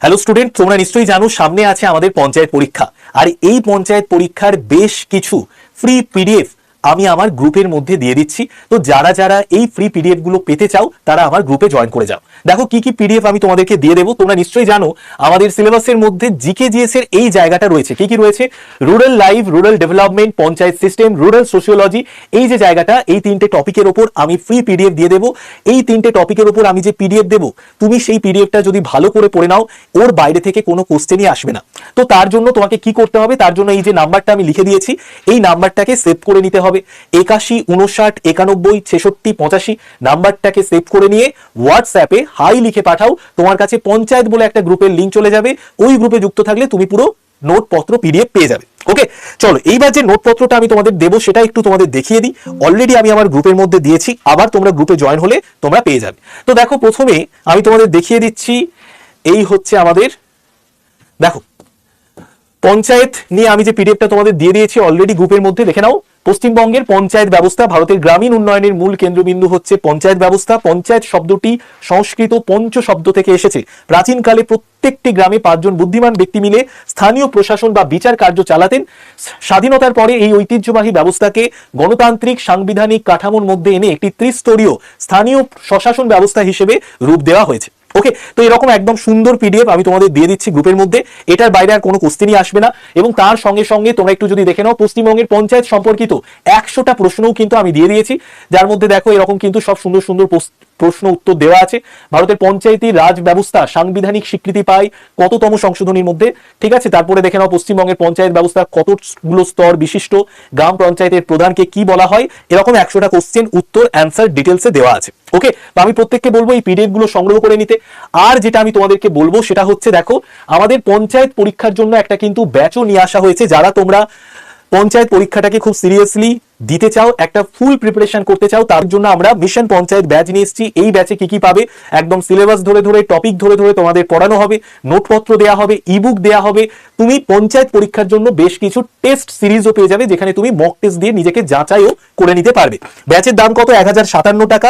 Hello student, তোমরা নিশ্চয়ই জানো সামনে আছে আমাদের পঞ্চায়েত পরীক্ষা। আর এই পঞ্চায়েত পরীক্ষার বেশ কিছু ফ্রি পিডিএফ আমি আমার গ্রুপের মধ্যে দিয়ে দিচ্ছি। তো যারা যারা এই ফ্রি পিডিএফ গুলো পেতে চাও তারা আমার গ্রুপে জয়েন করে যাও। দেখো কি কি পিডিএফ আমি তোমাদেরকে দিয়ে দেবো। তোমরা নিশ্চয়ই জানো আমাদের সিলেবাসের মধ্যে জিকে জিএস এর এই জায়গাটা রয়েছে। কি কি রয়েছে? Rural life, rural development, panchayat system, rural sociology, এই যে জায়গাটা, এই তিনটে টপিকের ওপর আমি ফ্রি পিডিএফ দিয়ে দেবো। এই তিনটে টপিকের ওপর আমি যে পিডিএফ দেবো, তুমি সেই পিডিএফটা যদি ভালো করে পড়ে নাও, ওর বাইরে থেকে কোনো কোশ্চেনই আসবে না। তো তার জন্য তোমাকে কি করতে হবে? তার জন্য এই যে নাম্বারটা আমি লিখে দিয়েছি, এই নাম্বারটাকে সেভ করে নিতে হবে। 81 59 91 66 85 নাম্বারটাকে সেভ করে নিয়ে হোয়াটসঅ্যাপে হাই লিখে পাঠাও। তোমার কাছে পঞ্চায়েত বলে একটা গ্রুপের লিঙ্ক চলে যাবে। ওই গ্রুপে যুক্ত থাকলে তুমি পুরো নোটপত্র পিডিএফ পেয়ে যাবে। ওকে, চলো এইবার যে নোটপত্রটা আমি তোমাদের দেবো সেটা একটু তোমাদের দেখিয়ে দিই। অলরেডি আমি আমার গ্রুপের মধ্যে দিয়েছি, আবার তোমরা গ্রুপে জয়েন হলে তোমরা পেয়ে যাবে। তো দেখো, প্রথমে আমি তোমাদের দেখিয়ে দিচ্ছি, এই হচ্ছে আমাদের, দেখো পঞ্চায়েত নিয়ে আমি যে পিডিএফটা তোমাদের দিয়ে দিয়েছি অলরেডি গ্রুপের মধ্যে, দেখে নাও। পশ্চিমবঙ্গের পঞ্চায়েত ব্যবস্থা, ভারতের গ্রামীণ উন্নয়নের মূল কেন্দ্রবিন্দু হচ্ছে পঞ্চায়েত ব্যবস্থা। পঞ্চায়েত শব্দটি সংস্কৃত পঞ্চ শব্দ থেকে এসেছে। প্রাচীনকালে প্রত্যেকটি গ্রামে 5 জন বুদ্ধিমান ব্যক্তি মিলে স্থানীয় প্রশাসন বা বিচার কার্য চালাতেন। স্বাধীনতার পরে এই ঐতিহ্যবাহী ব্যবস্থাকে গণতান্ত্রিক সাংবিধানিক কাঠামোর মধ্যে এনে একটি ত্রিস্তরীয় স্থানীয় প্রশাসন ব্যবস্থা হিসেবে রূপ দেওয়া হয়েছে। ওকে, তো এরকম একদম সুন্দর পিডিএফ আমি তোমাদের দিয়ে দিচ্ছি গ্রুপের মধ্যে। এটার বাইরে আর কোনো কোশ্চেনই আসবে না। এবং তার সঙ্গে সঙ্গে তোমরা একটু যদি দেখে নাও, পশ্চিমবঙ্গের পঞ্চায়েত সম্পর্কিত 100টা প্রশ্নও কিন্তু আমি দিয়ে দিয়েছি, যার মধ্যে দেখো এরকম কিন্তু সব সুন্দর সুন্দর প্রশ্ন উত্তর দেওয়া আছে। ভারতের পঞ্চায়েতি রাজ ব্যবস্থা সাংবিধানিক স্বীকৃতি পায় কততম সংশোধনীর মধ্যে, ঠিক আছে। তারপরে দেখে নাও পশ্চিমবঙ্গের পঞ্চায়েত ব্যবস্থা কতগুলো স্তর বিশিষ্ট, গ্রাম পঞ্চায়েতের প্রধানকে কি বলা হয়, এরকম 100টা কোশ্চেন উত্তর অ্যান্সার ডিটেলসে দেওয়া আছে। ওকে, তো আমি প্রত্যেককে বলবো এই পিডিএফ গুলো সংগ্রহ করে নিতে। আর যেটা আমি তোমাদেরকে বলবো সেটা হচ্ছে, দেখো আমাদের পঞ্চায়েত পরীক্ষার জন্য একটা কিন্তু ব্যাচও নিয়ে আসা হয়েছে। যারা তোমরা পঞ্চায়েত পরীক্ষাটাকে খুব সিরিয়াসলি দিতে চাও, একটা ফুল প্রিপারেশন করতে চাও, তার জন্য আমরা মিশন পঞ্চায়েত ব্যাচ নিয়ে এসেছি। এই ব্যাচে কি কি পাবে? একদম সিলেবাস ধরে ধরে, টপিক ধরে ধরে তোমাদের পড়ানো হবে, নোটপত্র দেওয়া হবে, ইবুক দেওয়া হবে। তুমি পঞ্চায়েত পরীক্ষার জন্য বেশ কিছু টেস্ট সিরিজও পেয়ে যাবে, যেখানে তুমি মক টেস্ট দিয়ে নিজেকে যাচাইও করে নিতে পারবে। ব্যাচের দাম কত? 1057 টাকা।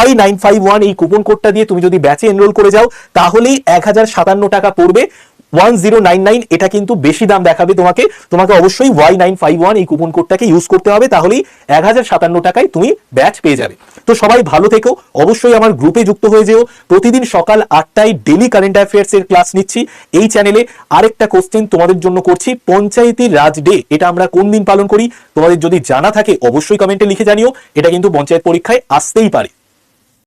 Y951 এই কুপন কোডটা দিয়ে তুমি যদি ব্যাচে এনরোল করে যাও, তাহলেই 1057 টাকা পড়বে। 1099 এটা কিন্তু বেশি দাম দেখাবে তোমাকে। তোমাকে অবশ্যই Y951 এই কুপন কোডটাকে ইউজ করতে হবে, তাহলেই 1057 টাকায় তুমি ব্যাচ পেয়ে যাবে। তো সবাই ভালো থেকো, অবশ্যই আমার গ্রুপে যুক্ত হয়ে যেও। প্রতিদিন সকাল 8টায় ডেলি কারেন্ট অ্যাফেয়ার্স এর ক্লাস নিচ্ছি এই চ্যানেলে। আরেকটা কোশ্চেন তোমাদের জন্য করছি, পঞ্চায়েতি রাজ ডে এটা আমরা কোন দিন পালন করি? তোমাদের যদি জানা থাকে অবশ্যই কমেন্টে লিখে জানিও। এটা কিন্তু পঞ্চায়েত পরীক্ষায় আসতেই পারে।